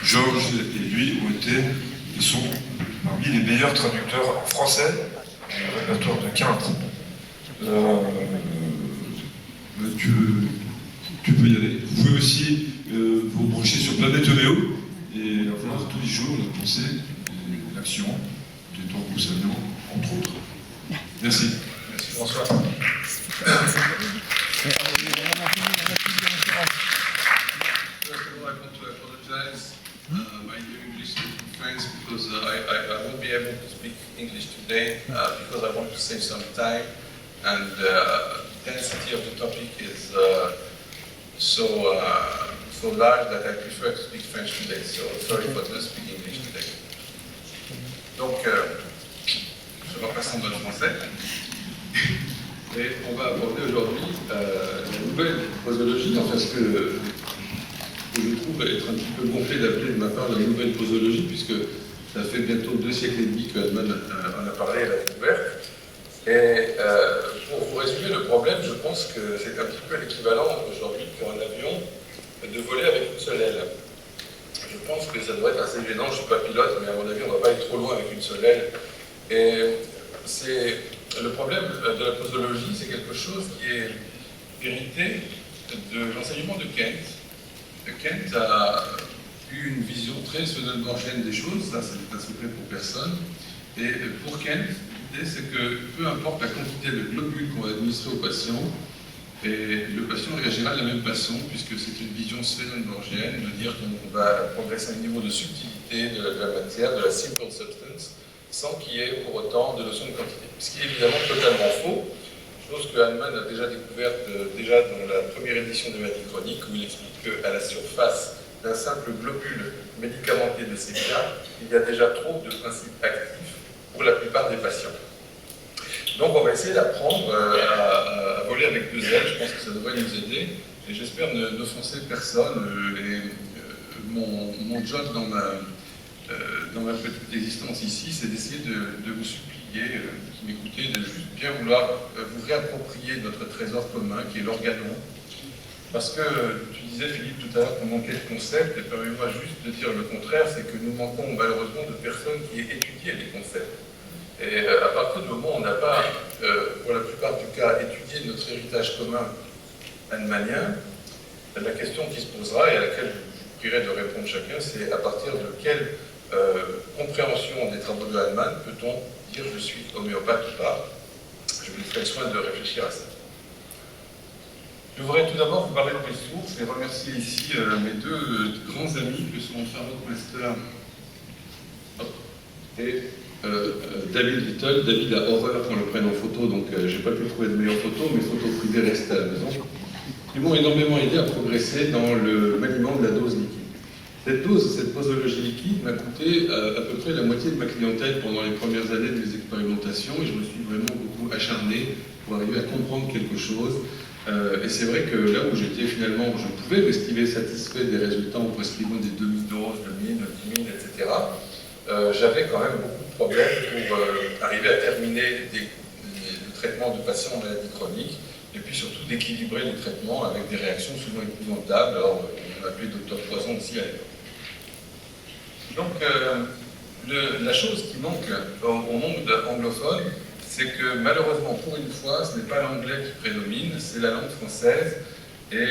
Georges et lui ont été, ils sont parmi les meilleurs traducteurs en français du répertoire de Quinte. Tu peux y aller. Vous pouvez aussi vous brancher sur Planète Véo et avoir tous les jours la pensée, l'action des tambours saillants, entre autres. Merci. Merci François. My English friends, because I won't be able to speak English today because I want to save some time, and the density of the topic is so large that I prefer to speak French today. So sorry for not speaking English today. Donc, je vais passer en mode français. Et on va aborder aujourd'hui la nouvelle posologie, enfin ce que je trouve être un petit peu gonflé d'appeler de ma part la nouvelle posologie, puisque ça fait bientôt 2 siècles et demi que Hahnemann en a parlé à la découverte. Et pour vous résumer le problème, je pense que c'est un petit peu l'équivalent aujourd'hui pour un avion de voler avec une seule aile. Je pense que ça doit être assez gênant, je ne suis pas pilote, mais à mon avis on ne va pas aller trop loin avec une seule aile. Et c'est le problème de la posologie, c'est quelque chose qui est hérité de l'enseignement de Kant. Kant a eu une vision très swedenborgienne des choses, ça c'est un secret pour personne. Et pour Kant, l'idée c'est que peu importe la quantité de globules qu'on va administrer au patient, et le patient réagira de la même façon, puisque c'est une vision swedenborgienne de dire qu'on va progresser à un niveau de subtilité de la matière, de la simple substance, sans qu'il y ait pour autant de notion de quantité. Ce qui est évidemment totalement faux, chose que Hahnemann a déjà découverte déjà dans la première édition de Maladie chronique, où il explique qu'à la surface d'un simple globule médicamenté de CK, il y a déjà trop de principes actifs pour la plupart des patients. Donc on va essayer d'apprendre à voler avec 2 ailes, je pense que ça devrait nous aider, et j'espère n'offenser personne. Mon job dans ma petite existence ici, c'est d'essayer de vous supplier, qui m'écoutez, de juste bien vouloir vous réapproprier notre trésor commun, qui est l'organon. Parce que tu disais, Philippe, tout à l'heure qu'on manquait de concepts, et permets-moi juste de dire le contraire, c'est que nous manquons malheureusement de personnes qui aient étudié les concepts. Et à partir du moment où on n'a pas, pour la plupart du cas, étudié notre héritage commun hahnemannien, la question qui se posera, et à laquelle je vous prierai de répondre chacun, c'est à partir de quelle compréhension des travaux de Hahnemann peut-on dire je suis homéopathe ou pas. Je vous laisserai le soin de réfléchir à ça. Je voudrais tout d'abord vous parler de mes sources et remercier ici mes 2 grands amis que sont Charlotte Mester et David Little. David a horreur qu'on le prenne en photo, donc j'ai pas pu trouver de meilleure photo, mes photos privées restent à la maison. Ils m'ont énormément aidé à progresser dans le maniement de la dose liquide. Cette posologie liquide m'a coûté à peu près la moitié de ma clientèle pendant les premières années de mes expérimentations, et je me suis vraiment beaucoup acharné pour arriver à comprendre quelque chose. Et c'est vrai que là où j'étais finalement, je pouvais m'estimer satisfait des résultats en prescrivant des demi-doses de 1000, 10 000, etc. J'avais quand même beaucoup de problèmes pour arriver à terminer le traitement de patients en maladie chronique, et puis surtout d'équilibrer les traitements avec des réactions souvent épouvantables. Alors, on m'appelait Dr Poison aussi à l'époque. Donc, la chose qui manque au monde anglophone, c'est que malheureusement, pour une fois, ce n'est pas l'anglais qui prédomine, c'est la langue française. Et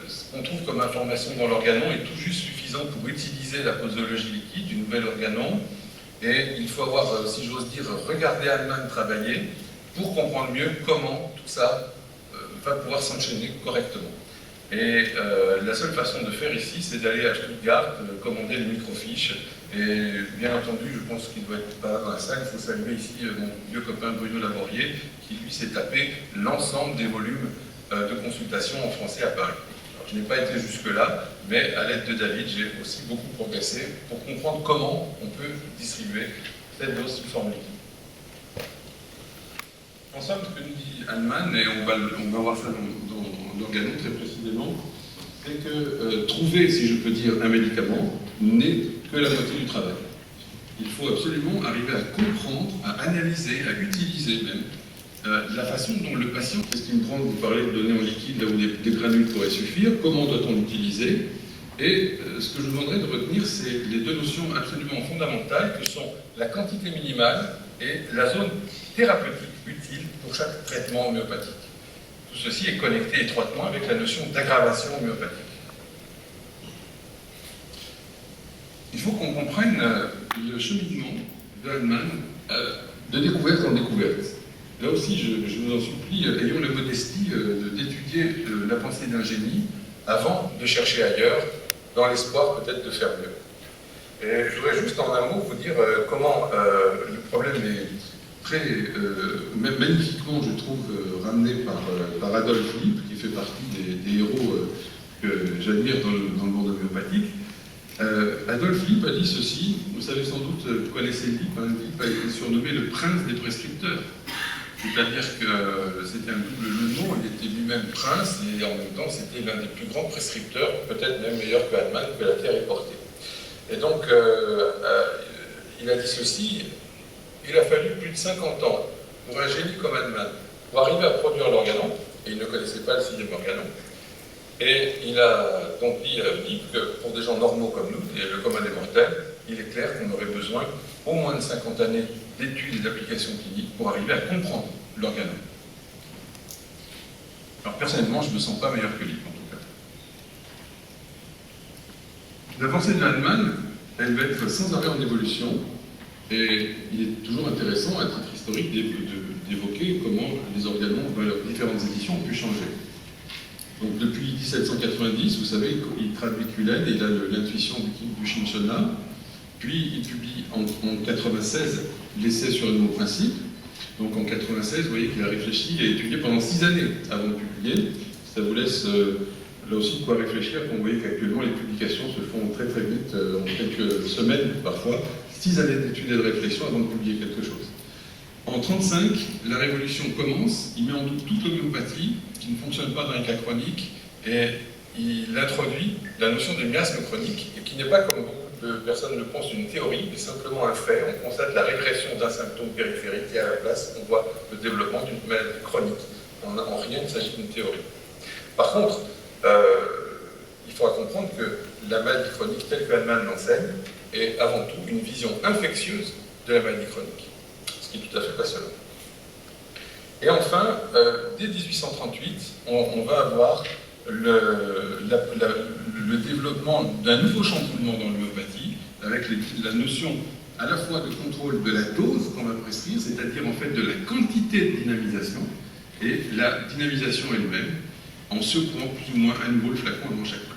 ce qu'on trouve comme information dans l'organon est tout juste suffisant pour utiliser la posologie liquide du nouvel organon. Et il faut avoir, si j'ose dire, regardé Hahnemann travailler pour comprendre mieux comment tout ça va pouvoir s'enchaîner correctement. Et la seule façon de faire ici, c'est d'aller à Stuttgart, commander les microfiches. Et bien entendu, je pense qu'il doit être pas dans la salle, il faut saluer ici mon vieux copain Bruno Lavorier, qui lui s'est tapé l'ensemble des volumes de consultation en français à Paris. Alors, je n'ai pas été jusque-là, mais à l'aide de David, j'ai aussi beaucoup progressé pour comprendre comment on peut distribuer cette dose sous forme liquide. En somme, ce que nous dit Hahnemann, et on va voir ça dans l'organon très précisément, c'est que trouver, si je peux dire, un médicament n'est que la moitié du travail. Il faut absolument arriver à comprendre, à analyser, à utiliser même la façon dont le patient, qu'est-ce qui me prend de vous parler de données en liquide là où des granules pourraient suffire, comment doit-on l'utiliser, Et ce que je vous demanderais de retenir, c'est les deux notions absolument fondamentales que sont la quantité minimale et la zone thérapeutique utile pour chaque traitement homéopathique. Tout ceci est connecté étroitement avec la notion d'aggravation homéopathique. Il faut qu'on comprenne le cheminement de Hahnemann de découverte en découverte. Là aussi, je vous en supplie, ayons la modestie d'étudier la pensée d'un génie avant de chercher ailleurs, dans l'espoir peut-être de faire mieux. Et je voudrais juste en un mot vous dire comment le problème est très magnifiquement, je trouve, ramené par Adolf Lipp, qui fait partie des héros que j'admire dans le monde homéopathique. Adolf Lipp a dit ceci, vous savez sans doute, vous connaissez Lipp, hein, Lipp a été surnommé le prince des prescripteurs. C'est-à-dire que c'était un double jeu de mots, il était lui-même prince et en même temps c'était l'un des plus grands prescripteurs, peut-être même meilleur que Hahnemann, que la Terre ait porté. Et donc, il a dit ceci, il a fallu plus de 50 ans pour un génie comme Hahnemann, pour arriver à produire l'organon, et il ne connaissait pas le 6e organon. Et il a donc dit à Lipp que pour des gens normaux comme nous, et le commun des mortels, il est clair qu'on aurait besoin au moins de 50 années d'études et d'applications cliniques pour arriver à comprendre l'organon. Alors personnellement, je ne me sens pas meilleur que Lipp en tout cas. La pensée de Hahnemann, elle va être sans arrêt en évolution, et il est toujours intéressant, à titre historique, d'évoquer comment les organons, dans leurs différentes éditions, ont pu changer. Donc depuis 1790, vous savez, il traduit Cullen et il a l'intuition du Shinshona. Puis il publie en 96 l'essai sur le mot principe. Donc en 96, vous voyez qu'il a réfléchi et étudié pendant 6 années avant de publier. Ça vous laisse là aussi de quoi réfléchir quand vous voyez qu'actuellement les publications se font très très vite, en quelques semaines parfois. 6 années d'études et de réflexion avant de publier quelque chose. En 1935, la révolution commence, il met en doute toute l'homéopathie qui ne fonctionne pas dans les cas chroniques et il introduit la notion de miasme chronique et qui n'est pas, comme beaucoup de personnes le pensent, une théorie, mais simplement un fait. On constate la régression d'un symptôme périphérique et à la place, on voit le développement d'une maladie chronique. En rien, il s'agit d'une théorie. Par contre, il faudra comprendre que la maladie chronique, telle que Hahnemann l'enseigne, est avant tout une vision infectieuse de la maladie chronique, ce qui est tout à fait passionnant. Et enfin, dès 1838, on va avoir le développement d'un nouveau chamboulement dans l'homéopathie, avec la notion à la fois de contrôle de la dose qu'on va prescrire, c'est-à-dire en fait de la quantité de dynamisation, et la dynamisation elle-même, en secouant plus ou moins à nouveau le flacon devant chaque prise.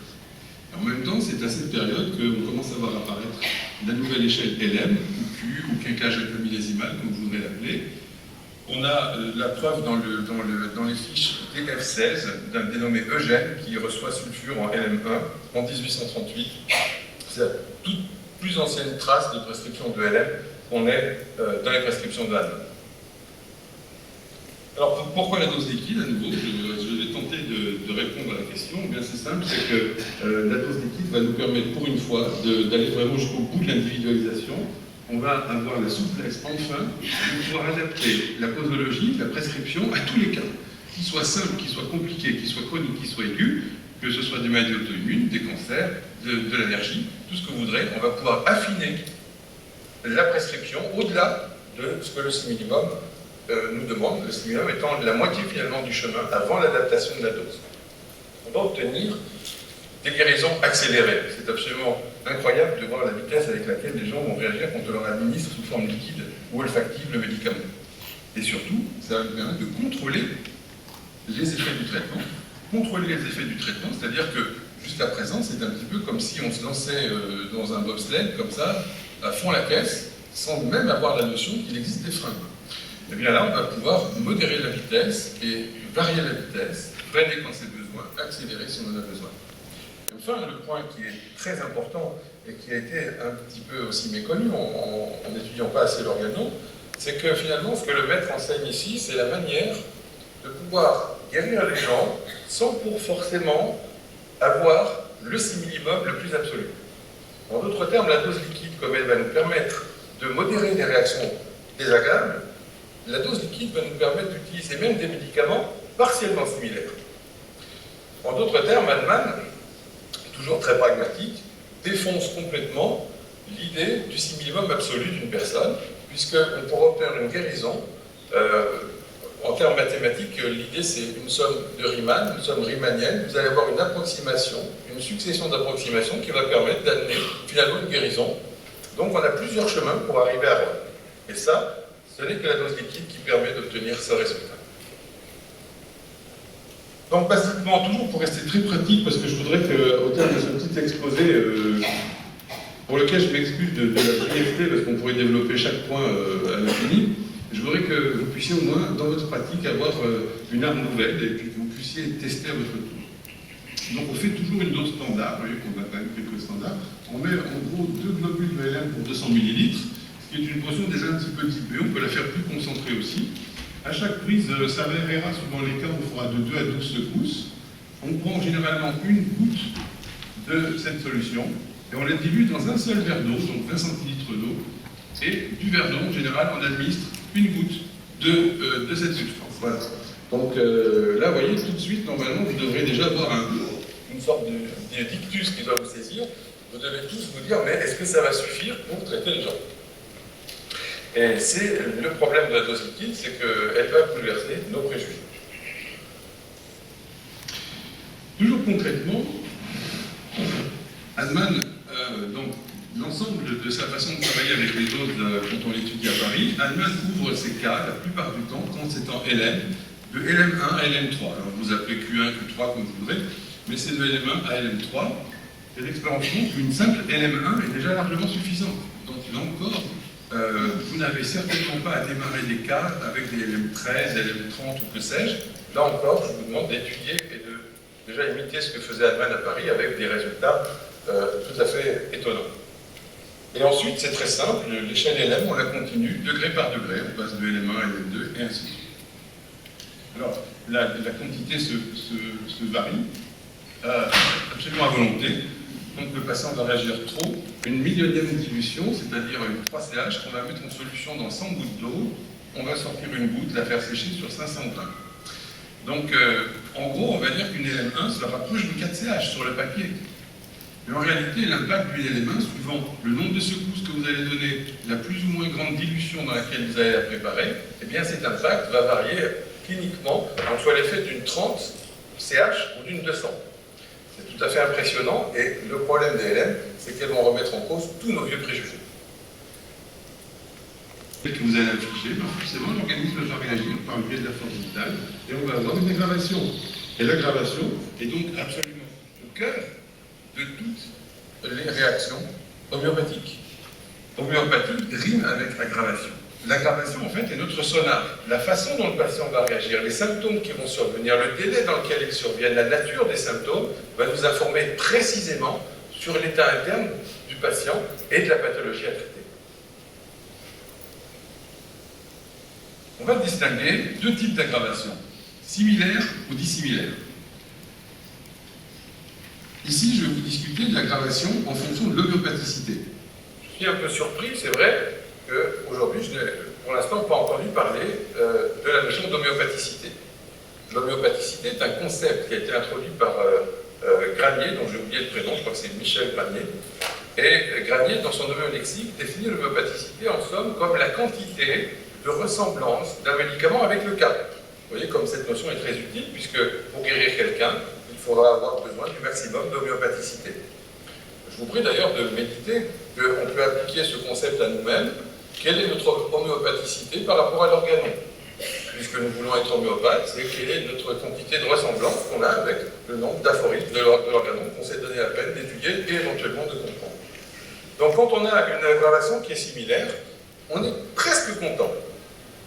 En même temps, c'est à cette période qu'on commence à voir apparaître la nouvelle échelle LM, ou Q, ou quinquage millésimal, comme je voudrais l'appeler. On a la preuve dans les fiches DF16 d'un dénommé Eugène qui reçoit sulfure en LM1 en 1838. C'est la toute plus ancienne trace de prescription de LM qu'on ait dans les prescriptions de Hahnemann. Alors pourquoi la dose liquide à nouveau? Je vais tenter de répondre à la question. Eh bien c'est simple, c'est que la dose liquide va nous permettre pour une fois d'aller vraiment jusqu'au bout de l'individualisation. On va avoir la souplesse, enfin, de pouvoir adapter la posologie, la prescription à tous les cas, qu'ils soient simples, qu'ils soient compliqués, qu'ils soient chroniques, qu'ils soient aigus, que ce soit des maladies auto-immunes, des cancers, de l'allergie, tout ce que vous voudrez. On va pouvoir affiner la prescription au-delà de ce que le minimum nous demande, le minimum étant la moitié finalement du chemin avant l'adaptation de la dose. On va obtenir des guérisons accélérées. C'est absolument incroyable de voir la vitesse avec laquelle les gens vont réagir quand on leur administre sous forme liquide ou olfactive le médicament. Et surtout, ça va nous permettre de contrôler les effets du traitement. Contrôler les effets du traitement, c'est-à-dire que jusqu'à présent, c'est un petit peu comme si on se lançait dans un bobsleigh, comme ça, à fond la caisse, sans même avoir la notion qu'il existe des freins. Et bien là, on va pouvoir modérer la vitesse et varier la vitesse, freiner quand c'est besoin, accélérer si on en a besoin. Enfin, le point qui est très important et qui a été un petit peu aussi méconnu en n'étudiant pas assez l'organon, c'est que finalement, ce que le maître enseigne ici, c'est la manière de pouvoir guérir les gens sans pour forcément avoir le simillimum le plus absolu. En d'autres termes, la dose liquide, comme elle va nous permettre de modérer des réactions désagréables, la dose liquide va nous permettre d'utiliser même des médicaments partiellement similaires. En d'autres termes, Hahnemann, toujours très pragmatique, défonce complètement l'idée du simillimum absolu d'une personne, puisqu'on pourra obtenir une guérison. En termes mathématiques, l'idée c'est une somme de Riemann, une somme riemannienne. Vous allez avoir une approximation, une succession d'approximations qui va permettre d'amener finalement une guérison. Donc on a plusieurs chemins pour arriver à Rome. Et ça, ce n'est que la dose liquide qui permet d'obtenir ce résultat. Donc basiquement, toujours pour rester très pratique, parce que je voudrais qu'au terme de ce petit exposé, pour lequel je m'excuse de la brièveté, parce qu'on pourrait développer chaque point à l'infini, je voudrais que vous puissiez au moins, dans votre pratique, avoir une arme nouvelle et puis que vous puissiez tester à votre tour. Donc on fait toujours une dose standard, vous voyez qu'on a quand même quelques standards. On met en gros 2 globules de LM pour 200 ml, ce qui est une potion déjà un petit peu diluée, on peut la faire plus concentrée aussi. À chaque prise, ça variera suivant les cas, on fera de 2 à 12 secousses. On prend généralement une goutte de cette solution et on la dilue dans un seul verre d'eau, donc 20 centilitres d'eau. Et du verre d'eau, en général, on administre une goutte de cette substance. Voilà. Donc là, vous voyez, tout de suite, normalement, vous devrez déjà avoir une sorte de dictus qui doit vous saisir. Vous devez tous vous dire, mais est-ce que ça va suffire pour traiter les gens? Et c'est le problème de la dose liquide, c'est qu'elle va bouleverser nos préjugés. Toujours concrètement, Hahnemann, donc, l'ensemble de sa façon de travailler avec les doses quand on l'étudie à Paris, Hahnemann ouvre ses cas, la plupart du temps, quand c'est en LM, de LM1 à LM3. Alors vous appelez Q1, Q3 comme vous voudrez, mais c'est de LM1 à LM3. Et l'expérience montre qu'une simple LM1 est déjà largement suffisante. Donc là encore, vous n'avez certainement pas à démarrer des cas avec des LM13, LM30 ou que sais-je. Là encore, je vous demande d'étudier et de déjà imiter ce que faisait Hahnemann à Paris avec des résultats tout à fait étonnants. Et ensuite, c'est très simple, l'échelle LM, on la continue degré par degré, on passe de LM1 à LM2 et ainsi de suite. Alors, la quantité se varie absolument à volonté. Donc le patient va réagir trop. Une millionième dilution, c'est-à-dire une 3CH qu'on va mettre en solution dans 100 gouttes d'eau, on va sortir une goutte, la faire sécher sur 500 grammes. Donc, en gros, on va dire qu'une LM1 se rapproche de 4CH sur le papier. Mais en réalité, l'impact d'une LM1, suivant le nombre de secousses que vous allez donner, la plus ou moins grande dilution dans laquelle vous allez la préparer, eh bien cet impact va varier cliniquement entre l'effet d'une 30 CH ou d'une 200. C'est tout à fait impressionnant, et le problème des LM, c'est qu'elles vont remettre en cause tous nos vieux préjugés. Et que vous allez infliger, forcément l'organisme va réagir par le biais de la force vitale, et on va avoir une aggravation. Et l'aggravation est donc absolument au cœur de toutes les réactions homéopathiques. Homéopathie rime avec aggravation. L'aggravation, en fait, est notre sonar. La façon dont le patient va réagir, les symptômes qui vont survenir, le délai dans lequel ils surviennent, la nature des symptômes, va nous informer précisément sur l'état interne du patient et de la pathologie à traiter. On va distinguer 2 types d'aggravation, similaires ou dissimilaires. Ici, je vais vous discuter de l'aggravation en fonction de l'homéopathicité. Je suis un peu surpris, c'est vrai, qu'aujourd'hui, je n'ai pour l'instant pas entendu parler de la notion d'homéopathicité. L'homéopathicité est un concept qui a été introduit par Granier, dont j'ai oublié le prénom, je crois que c'est Michel Granier. Et Granier, dans son homéolexique, définit l'homéopathicité en somme comme la quantité de ressemblance d'un médicament avec le cas. Vous voyez comme cette notion est très utile, puisque pour guérir quelqu'un, il faudra avoir besoin du maximum d'homéopathicité. Je vous prie d'ailleurs de méditer qu'on peut appliquer ce concept à nous-mêmes. Quelle est notre homéopathicité par rapport à l'organon? Puisque nous voulons être homéopathes, c'est quelle est notre quantité de ressemblance qu'on a avec le nombre d'aphorismes de l'organon qu'on s'est donné la peine d'étudier et éventuellement de comprendre. Donc quand on a une aggravation qui est similaire, on est presque content.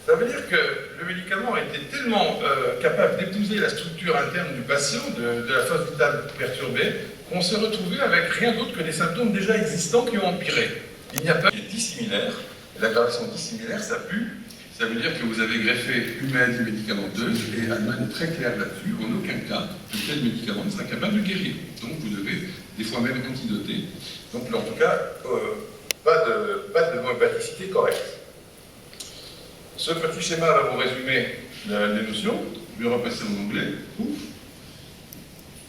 Ça veut dire que le médicament a été tellement capable d'épouser la structure interne du patient, de la phase vitale perturbée, qu'on s'est retrouvé avec rien d'autre que des symptômes déjà existants qui ont empiré. Il n'y a pas de dissimilaire. L'aggravation dissimilaire, ça pue. Ça veut dire que vous avez greffé une maladie médicamenteuse, et Hahnemann est très clair là-dessus, en aucun cas, un tel médicament ne sera capable de guérir. Donc vous devez, des fois même, antidoter. Donc en tout cas, pas de homéopathicité correcte. Ce petit schéma va vous résumer les notions. Je vais repasser en anglais. Ouf.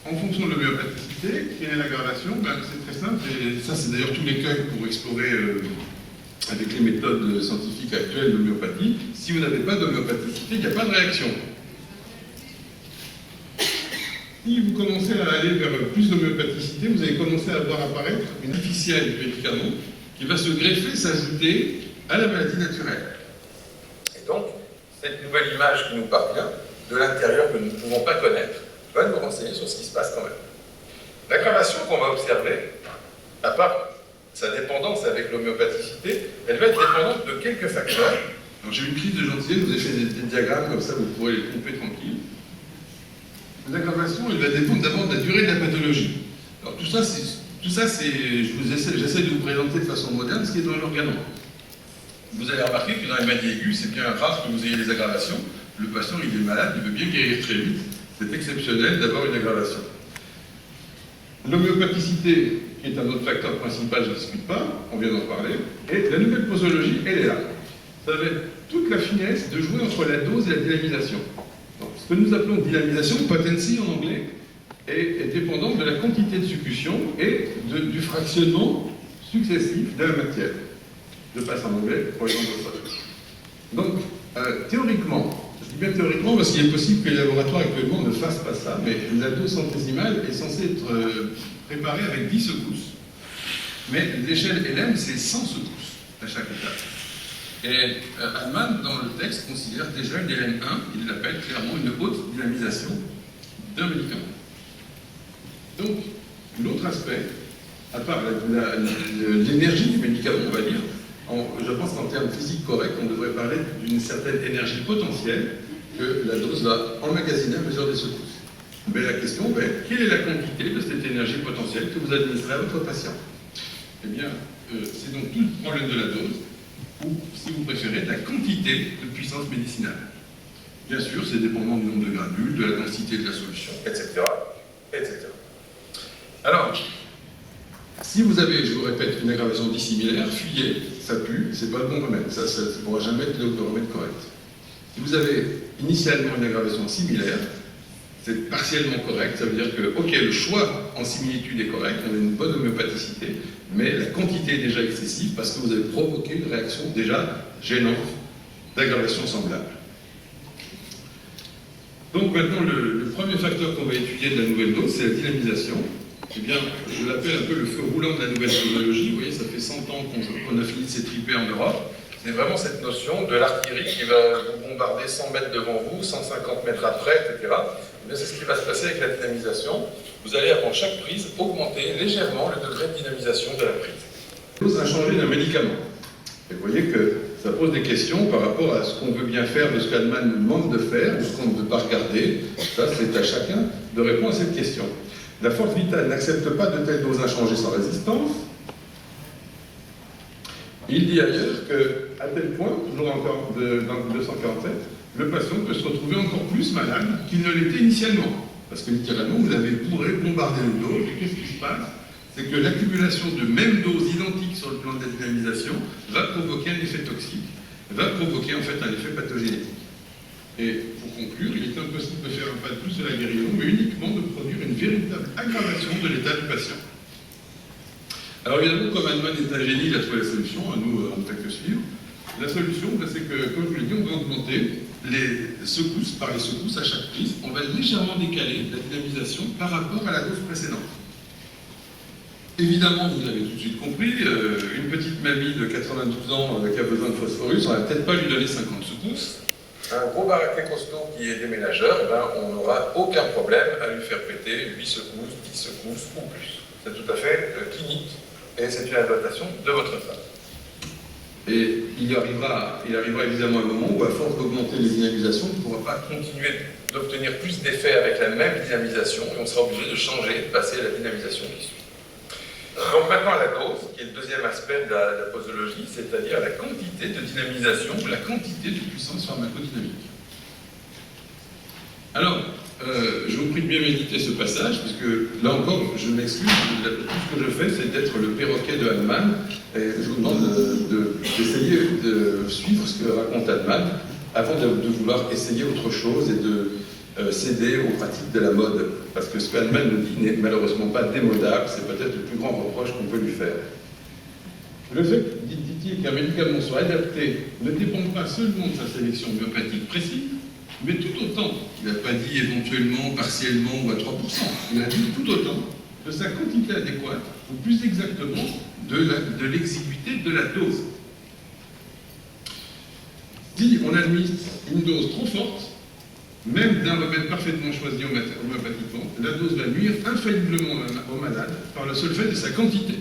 En fonction de l'homéopathicité, quelle est l'aggravation? C'est très simple, et ça c'est d'ailleurs tout l'écueil pour explorer avec les méthodes scientifiques actuelles de l'homéopathie. Si vous n'avez pas d'homéopathicité, il n'y a pas de réaction. Si vous commencez à aller vers plus d'homéopathicité, vous allez commencer à voir apparaître une artificielle du médicament qui va se greffer, s'ajouter à la maladie naturelle. Et donc, cette nouvelle image qui nous parvient, de l'intérieur que nous ne pouvons pas connaître, va nous renseigner sur ce qui se passe quand même. L'aggravation qu'on va observer, à part sa dépendance avec l'homéopathicité, elle va être dépendante de quelques facteurs. Alors j'ai une crise de gentillesse, vous avez fait des diagrammes comme ça, vous pourrez les couper tranquille. L'aggravation, elle va dépendre d'abord de la durée de la pathologie. Alors tout ça, j'essaie de vous présenter de façon moderne ce qui est dans l'organon. Vous allez remarquer que dans les maladies aiguës, c'est bien rare que vous ayez des aggravations. Le patient, il est malade, il veut bien guérir très vite. C'est exceptionnel d'avoir une aggravation. L'homéopathicité, qui est un autre facteur principal, je ne discute pas, on vient d'en parler, et la nouvelle posologie, elle est là. Ça va être toute la finesse de jouer entre la dose et la dynamisation. Donc, ce que nous appelons dynamisation, potency en anglais, est dépendante de la quantité de succution et du fractionnement successif de la matière. Je passe en anglais pour les anglophones. Donc, théoriquement, je dis bien théoriquement parce qu'il est possible que les laboratoires actuellement ne fassent pas ça, mais la dose centésimale est censée être préparée avec 10 secousses. Mais l'échelle LM, c'est 100 secousses à chaque étape. Et Hahnemann, dans le texte, considère déjà une LM1, il l'appelle clairement une haute dynamisation d'un médicament. Donc, l'autre aspect, à part l'énergie du médicament, on va dire, je pense qu'en termes physiques corrects, on devrait parler d'une certaine énergie potentielle que la dose va emmagasiner à mesure des secousses. Mais la question, quelle est la quantité de cette énergie potentielle que vous administrez à votre patient? Eh bien, c'est donc tout le problème de la dose, ou, si vous préférez, de la quantité de puissance médicinale. Bien sûr, c'est dépendant du nombre de granules, de la densité de la solution, etc. etc. Alors, si vous avez, je vous répète, une aggravation dissimilaire, fuyez, ça pue, c'est pas le bon remède, ça ne pourra jamais être le remède correct. Si vous avez initialement une aggravation similaire, c'est partiellement correct, ça veut dire que, ok, le choix en similitude est correct, on a une bonne homéopathicité, mais la quantité est déjà excessive parce que vous avez provoqué une réaction déjà gênante d'aggravation semblable. Donc maintenant, le premier facteur qu'on va étudier de la nouvelle dose, c'est la dynamisation. Eh bien, je l'appelle un peu le feu roulant de la nouvelle posologie. Vous voyez, ça fait 100 ans qu'on a fini de s'étriper en Europe. C'est vraiment cette notion de l'artillerie qui va vous bombarder 100 mètres devant vous, 150 mètres après, etc. Eh bien, c'est ce qui va se passer avec la dynamisation. Vous allez, avant chaque prise, augmenter légèrement le degré de dynamisation de la prise. La dose a changé d'un médicament. Et vous voyez que ça pose des questions par rapport à ce qu'on veut bien faire, de ce qu'Hahnemann nous demande de faire, ou ce qu'on ne veut pas regarder. Ça, c'est à chacun de répondre à cette question. La force vitale n'accepte pas de telles doses inchangées sans résistance. Il dit ailleurs qu'à tel point, toujours encore dans 247, le patient peut se retrouver encore plus malade qu'il ne l'était initialement. Parce que littéralement, vous avez pourré bombarder une dose, et qu'est-ce qui se passe? C'est que l'accumulation de mêmes doses identiques sur le plan de la dynamisation va provoquer un effet toxique, va provoquer en fait un effet pathogénétique. Et pour conclure, il est impossible de faire un pas de plus de la guérison, mais uniquement de produire une véritable aggravation de l'état du patient. Alors évidemment, comme Hahnemann est un génie, il a trouvé la solution, à nous on ne fait que suivre. La solution, c'est que, comme je vous l'ai dit, on va augmenter les secousses par les secousses à chaque prise. On va légèrement décaler la dynamisation par rapport à la dose précédente. Évidemment, vous l'avez tout de suite compris, une petite mamie de 92 ans qui a besoin de phosphorus, on ne va peut-être pas lui donner 50 secousses. Un gros baraquet costaud qui est déménageur, eh ben, on n'aura aucun problème à lui faire péter 8 secousses, 10 secousses ou plus. C'est tout à fait clinique et c'est une adaptation de votre femme. Et il arrivera évidemment un moment où, à force d'augmenter les dynamisations, on ne pourra pas continuer d'obtenir plus d'effets avec la même dynamisation et on sera obligé de changer, de passer à la dynamisation qui suit. Donc maintenant la dose, qui est le deuxième aspect de la posologie, c'est-à-dire la quantité de dynamisation ou la quantité de puissance pharmacodynamique. Alors, je vous prie de bien méditer ce passage, parce que là encore, je m'excuse, tout ce que je fais, c'est d'être le perroquet de Hahnemann, et je vous demande d'essayer de suivre ce que raconte Hahnemann, avant de vouloir essayer autre chose et céder aux pratiques de la mode. Parce que ce que Hahnemann nous dit n'est malheureusement pas démodable, c'est peut-être le plus grand reproche qu'on peut lui faire. Le fait, dit-il, qu'un médicament soit adapté ne dépend pas seulement de sa sélection homéopathique précise, mais tout autant, il n'a pas dit éventuellement, partiellement ou à 3%, il a dit tout autant de sa quantité adéquate, ou plus exactement de l'exiguïté de la dose. Si on administre une dose trop forte, même d'un remède parfaitement choisi homéopathiquement, la dose va nuire infailliblement au malade par le seul fait de sa quantité.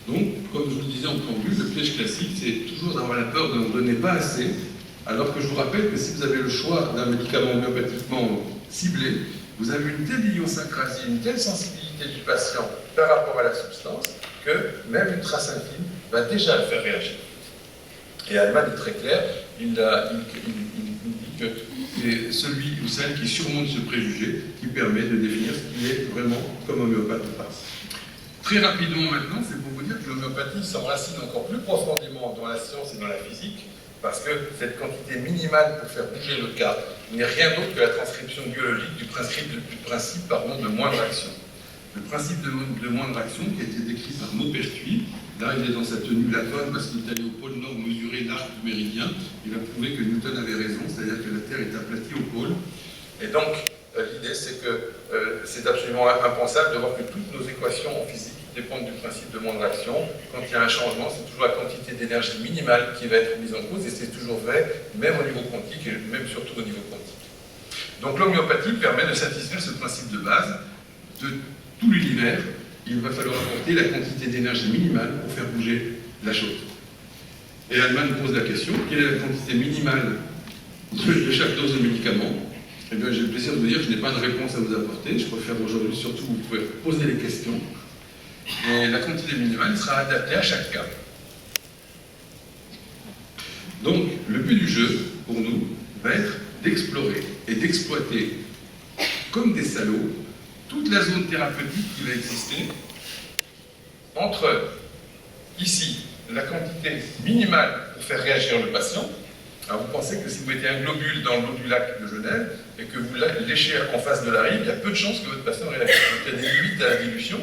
Donc, comme je vous le disais en préambule, le piège classique, c'est toujours d'avoir la peur de n'en donner pas assez, alors que je vous rappelle que si vous avez le choix d'un médicament homéopathiquement ciblé, vous avez une telle idiosyncrasie, une telle sensibilité du patient par rapport à la substance, que même une trace infime va déjà le faire réagir. Et Hahnemann est très clair, il dit que c'est celui ou celle qui surmonte ce préjugé qui permet de définir ce qui est vraiment comme homéopathe ou pas. Très rapidement maintenant, c'est pour vous dire que l'homéopathie s'enracine encore plus profondément dans la science et dans la physique, parce que cette quantité minimale pour faire bouger le cas n'est rien d'autre que la transcription biologique du principe de moindre action. Le principe de moindre action qui a été décrit par Maupertuis, là il est dans sa tenue Lacan parce qu'il est allé au pôle Nord mesurer l'arc du méridien, il a prouvé que Newton avait raison, c'est-à-dire que la Terre est aplatie au pôle. Et donc l'idée c'est que c'est absolument impensable de voir que toutes nos équations en physique dépendent du principe de moindre action. Quand il y a un changement, c'est toujours la quantité d'énergie minimale qui va être mise en cause, et c'est toujours vrai, même au niveau quantique, et même surtout au niveau quantique. Donc l'homéopathie permet de satisfaire ce principe de base de tout l'univers. Il va falloir apporter la quantité d'énergie minimale pour faire bouger la chose. Et Hahnemann pose la question, quelle est la quantité minimale de chaque dose de médicament? Eh bien, j'ai le plaisir de vous dire que je n'ai pas de réponse à vous apporter. Je préfère aujourd'hui surtout vous pouvez poser les questions. Et la quantité minimale sera adaptée à chaque cas. Donc, le but du jeu, pour nous, va être d'explorer et d'exploiter, comme des salauds, toute la zone thérapeutique qui va exister entre, ici, la quantité minimale pour faire réagir le patient. Alors, vous pensez que si vous mettez un globule dans l'eau du lac de Genève et que vous léchez en face de la rive, il y a peu de chances que votre patient réagisse. Donc, il y a des limites à la dilution.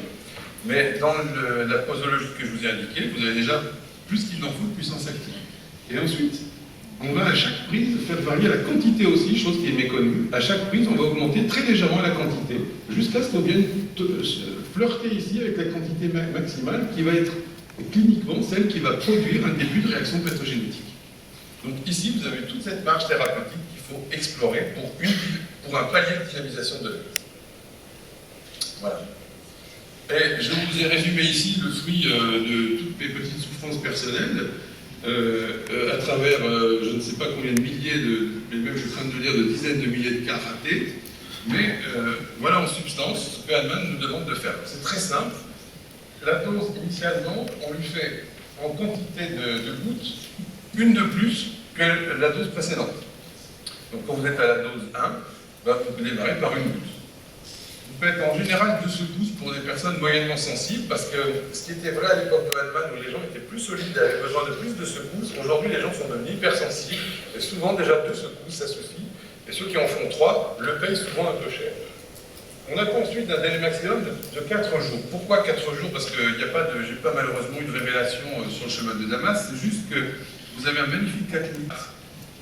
Mais dans la posologie que je vous ai indiquée, vous avez déjà plus qu'il n'en faut de puissance active. Et ensuite, on va à chaque prise faire varier la quantité aussi, chose qui est méconnue. À chaque prise, on va augmenter très légèrement la quantité, jusqu'à ce qu'on vienne flirter ici avec la quantité maximale, qui va être cliniquement celle qui va produire un début de réaction pathogénétique. Donc ici, vous avez toute cette marge thérapeutique qu'il faut explorer pour un palier de dynamisation de vie. Voilà. Et je vous ai résumé ici le fruit de toutes mes petites souffrances personnelles à travers je ne sais pas combien de milliers mais même je crains de dire de dizaines de milliers de cas ratés. Mais voilà en substance ce que Hahnemann nous demande de faire. C'est très simple. La dose initialement, on lui fait en quantité de gouttes une de plus que la dose précédente. Donc quand vous êtes à la dose 1, vous démarrez par une goutte. Vous faites en général 2 secousses pour des personnes moyennement sensibles, parce que ce qui était vrai à l'époque de Hahnemann, où les gens étaient plus solides, avaient besoin de plus de secousses, aujourd'hui les gens sont devenus hypersensibles, et souvent déjà 2 secousses, ça suffit, et ceux qui en font 3 le payent souvent un peu cher. On a ensuite un délai maximum de 4 jours. Pourquoi 4 jours? Parce que j'ai pas malheureusement eu de révélation sur le chemin de Damas, c'est juste que vous avez un magnifique cas clinique.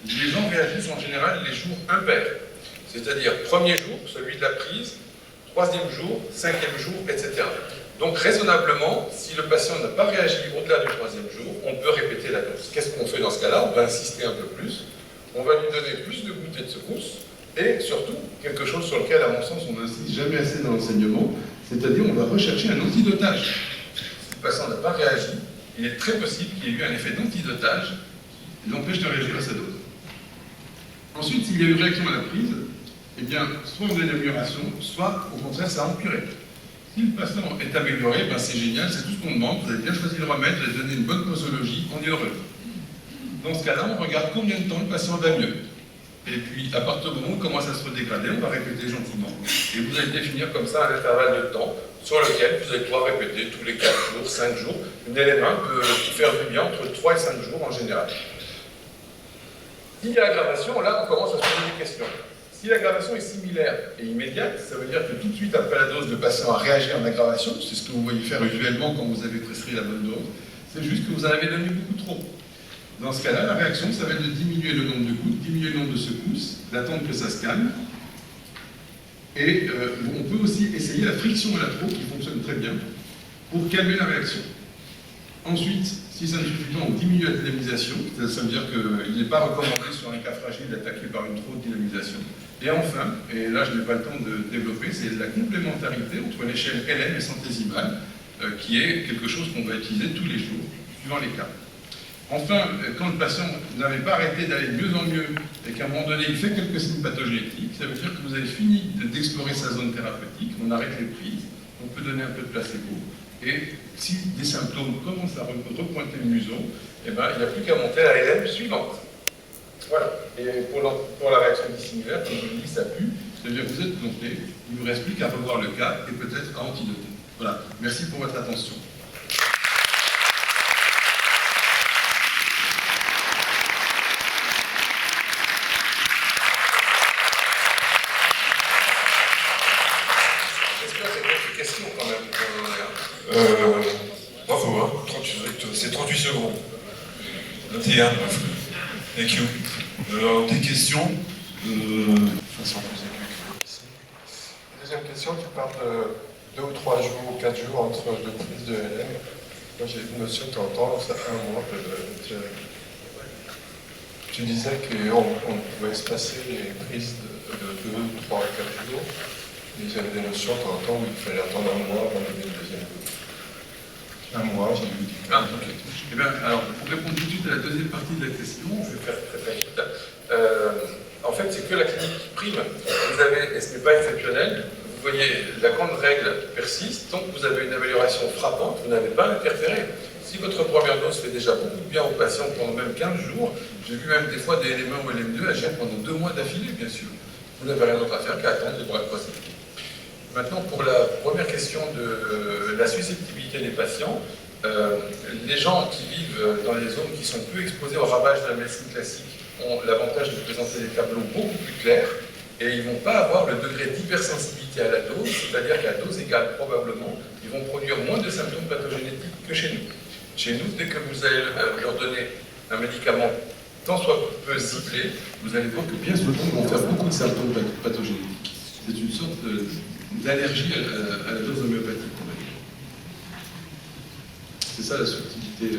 Les gens réagissent en général les jours impairs, c'est-à-dire premier jour, celui de la prise, 3e jour, 5e jour, etc. Donc raisonnablement, si le patient n'a pas réagi au-delà du 3e jour, on peut répéter la dose. Qu'est-ce qu'on fait dans ce cas-là? On va insister un peu plus, on va lui donner plus de gouttes et de secousses, et surtout, quelque chose sur lequel, à mon sens, on n'insiste jamais assez dans l'enseignement, c'est-à-dire on va rechercher un antidotage. Si le patient n'a pas réagi, il est très possible qu'il y ait eu un effet d'antidotage qui l'empêche de réagir à sa dose. Ensuite, s'il y a eu réaction à la prise, eh bien, soit on a une amélioration, soit au contraire, ça a empiré. Si le patient est amélioré, ben c'est génial, c'est tout ce qu'on demande, vous avez bien choisi le remède, vous avez donné une bonne posologie, on est heureux. Dans ce cas-là, on regarde combien de temps le patient va mieux. Et puis, à partir du moment où il commence à se redégrader, on va répéter gentiment. Et vous allez définir comme ça un intervalle de temps sur lequel vous allez pouvoir répéter tous les 4 jours, 5 jours. Une élément peut faire du bien entre 3 et 5 jours en général. S'il y a aggravation, là, on commence à se poser des questions. Si l'aggravation est similaire et immédiate, ça veut dire que tout de suite après la dose, le patient a réagi en aggravation. C'est ce que vous voyez faire usuellement quand vous avez prescrit la bonne dose. C'est juste que vous en avez donné beaucoup trop. Dans ce cas-là, la réaction, ça va être de diminuer le nombre de gouttes, diminuer le nombre de secousses, d'attendre que ça se calme. Et on peut aussi essayer la friction électro qui fonctionne très bien pour calmer la réaction. Ensuite, si ça ne suffit pas, on diminue la dynamisation. Ça veut dire qu'il n'est pas recommandé sur un cas fragile d'attaquer par une trop haute dynamisation. Et enfin, et là je n'ai pas le temps de développer, c'est la complémentarité entre l'échelle LM et centésimale, qui est quelque chose qu'on va utiliser tous les jours, suivant les cas. Enfin, quand le patient n'avait pas arrêté d'aller de mieux en mieux et qu'à un moment donné il fait quelques signes pathogénétiques, ça veut dire que vous avez fini d'explorer sa zone thérapeutique, on arrête les prises, on peut donner un peu de placebo, et si des symptômes commencent à repointer le museau, eh ben, il n'y a plus qu'à monter à la LM suivante. Voilà. Et pour la réaction dissimulaire, comme je vous dis, ça pue, c'est-à-dire que vous êtes planté, il ne vous reste plus qu'à revoir le cas et peut-être à antidoter. Voilà. Merci pour votre attention. Bravo, hein, c'est 38 secondes. 21. Thank you. Alors, des questions façon plus aiguë. Deuxième question, tu parles de 2 ou 3 jours ou 4 jours entre deux prises de LM. Moi j'ai une notion de temps en temps, ça fait un mois que tu disais qu'on pouvait espacer les prises de 2, 3, 4 jours. Et j'avais des notions de temps en temps où il fallait attendre un mois avant de donner le deuxième dose. Un mois, j'ai vu. Ah, ok. Eh bien, alors, pour répondre tout de suite à la deuxième partie de la question, je vais faire très vite. En fait, c'est que la clinique qui prime. Vous avez, et ce n'est pas exceptionnel, vous voyez, la grande règle persiste. Tant que vous avez une amélioration frappante, vous n'avez pas à interférer. Si votre première dose fait déjà beaucoup de bien aux patients pendant même 15 jours, j'ai vu même des fois des LM1 ou LM2 agir pendant 2 mois d'affilée, bien sûr. Vous n'avez rien d'autre à faire qu'à attendre de voir quoi c'est. Maintenant, pour la première question de la susceptibilité des patients, les gens qui vivent dans les zones qui sont peu exposées au ravage de la médecine classique ont l'avantage de présenter des tableaux beaucoup plus clairs et ils ne vont pas avoir le degré d'hypersensibilité à la dose, c'est-à-dire qu'à dose égale, probablement, ils vont produire moins de symptômes pathogénétiques que chez nous. Chez nous, dès que vous allez leur donner un médicament tant soit peu ciblé, vous allez voir que bien souvent, ils vont faire beaucoup de symptômes pathogénétiques. C'est une sorte d'allergie à la dose homéopathique, on va dire. C'est ça la subtilité.